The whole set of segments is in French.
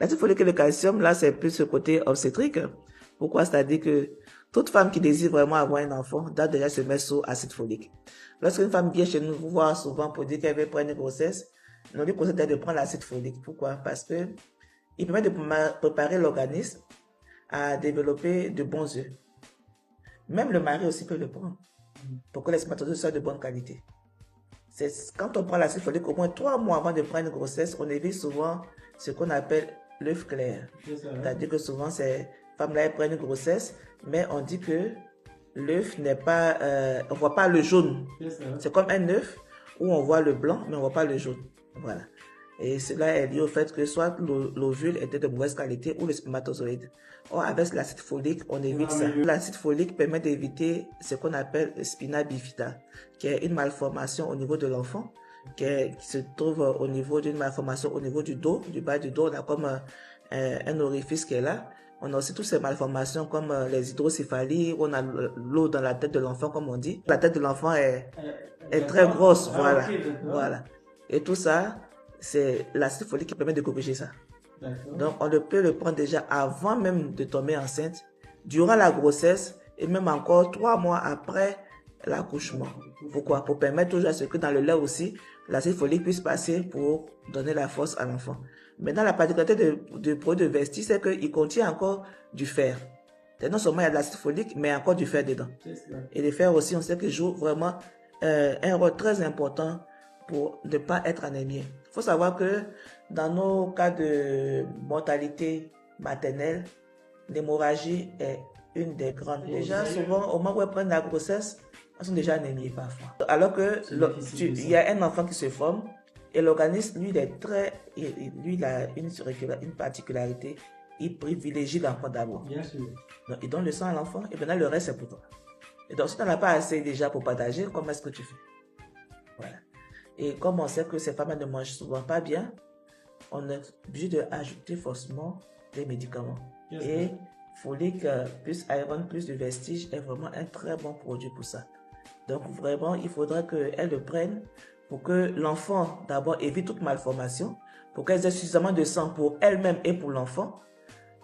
L'acide folique et le calcium, là, c'est plus ce côté obstétrique. Pourquoi? C'est-à-dire que toute femme qui désire vraiment avoir un enfant doit déjà se mettre sous acide folique. Lorsqu'une femme vient chez nous, vous voir souvent pour dire qu'elle veut prendre une grossesse, nous lui conseillons de prendre l'acide folique. Pourquoi? Parce que il permet de préparer l'organisme à développer de bons œufs. Même le mari aussi peut le prendre pour que les spermatozoïdes soient de bonne qualité. Quand on prend l'acide folique, au moins 3 mois avant de prendre une grossesse, on évite souvent ce qu'on appelle l'œuf clair. C'est-à-dire que souvent, ces femmes-là prennent une grossesse, mais on dit que l'œuf n'est pas... on ne voit pas le jaune. C'est comme un œuf où on voit le blanc, mais on ne voit pas le jaune. Voilà. Et cela est lié au fait que soit l'ovule était de mauvaise qualité ou le spermatozoïde. Or, avec l'acide folique, on évite ça. L'acide folique permet d'éviter ce qu'on appelle spina bifida, qui est une malformation au niveau de l'enfant, qui se trouve au niveau d'une malformation au niveau du dos, du bas du dos. On a comme un orifice qui est là. On a aussi toutes ces malformations comme les hydrocéphalies, où on a l'eau dans la tête de l'enfant, comme on dit. La tête de l'enfant est très grosse, voilà. Voilà. Et tout ça, c'est l'acide folique qui permet de corriger ça. Donc, on peut le prendre déjà avant même de tomber enceinte, durant la grossesse et même encore 3 mois après l'accouchement. Pourquoi? Pour permettre toujours à ce que dans le lait aussi, l'acide folique puisse passer pour donner la force à l'enfant. Maintenant, la particularité du produit de Vestis, c'est qu'il contient encore du fer. Non seulement il y a de l'acide folique, mais encore du fer dedans. Et le fer aussi, on sait qu'il joue vraiment un rôle très important pour ne pas être anémié. Il faut savoir que dans nos cas de mortalité maternelle, l'hémorragie est une des grandes causes. Déjà, souvent, au moment où elles prennent la grossesse, elles sont déjà anémiées parfois. Alors que il y a un enfant qui se forme et l'organisme, lui, il a une particularité. Il privilégie l'enfant d'abord. Bien sûr. Donc, il donne le sang à l'enfant et maintenant le reste, c'est pour toi. Et donc, si tu n'en as pas assez déjà pour partager, comment est-ce que tu fais? Voilà. Et comme on sait que ces femmes ne mangent souvent pas bien, on est obligé d'ajouter forcément des médicaments. Et folique plus iron plus de Vestige est vraiment un très bon produit pour ça. Donc vraiment, il faudra qu'elles le prennent pour que l'enfant d'abord évite toute malformation, pour qu'elles aient suffisamment de sang pour elles-mêmes et pour l'enfant.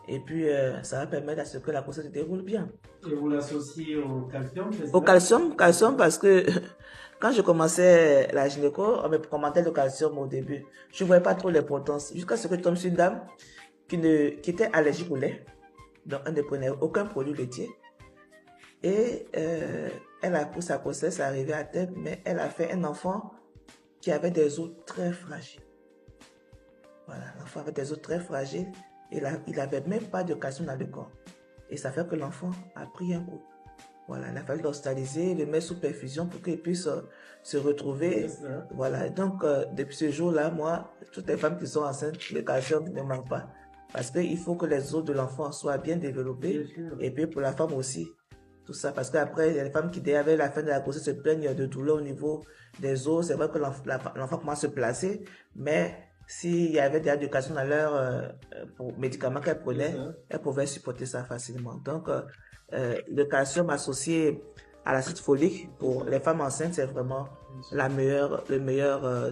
Et puis, ça va permettre à ce que la grossesse se déroule bien. Et vous l'associez au calcium? Au calcium parce que quand je commençais la gynéco, on me commentait le calcium au début. Je ne voyais pas trop l'importance. Jusqu'à ce que je tombe sur une dame qui était allergique au lait. Donc, elle ne prenait aucun produit laitier. Et elle a pris sa grossesse, arrivée à terme, mais elle a fait un enfant qui avait des os très fragiles. Voilà, l'enfant avait des os très fragiles. Et il n'avait même pas de calcium dans le corps. Et ça fait que l'enfant a pris un coup. Voilà, il a fallu l'hospitaliser, le mettre sous perfusion pour qu'il puisse se retrouver. Voilà, donc depuis ce jour-là, moi, toutes les femmes qui sont enceintes, le calcium ne manque pas. Parce qu'il faut que les os de l'enfant soient bien développés. Et puis pour la femme aussi, tout ça. Parce qu'après, il y a des femmes qui, dès la fin de la grossesse, se plaignent de douleurs au niveau des os. C'est vrai que l'enfant commence à se placer, mais s'il y avait des éducations dans leur médicaments qu'elle prenait, elle pouvait supporter ça facilement. Donc, le calcium associé à l'acide folique pour les femmes enceintes, c'est vraiment le meilleur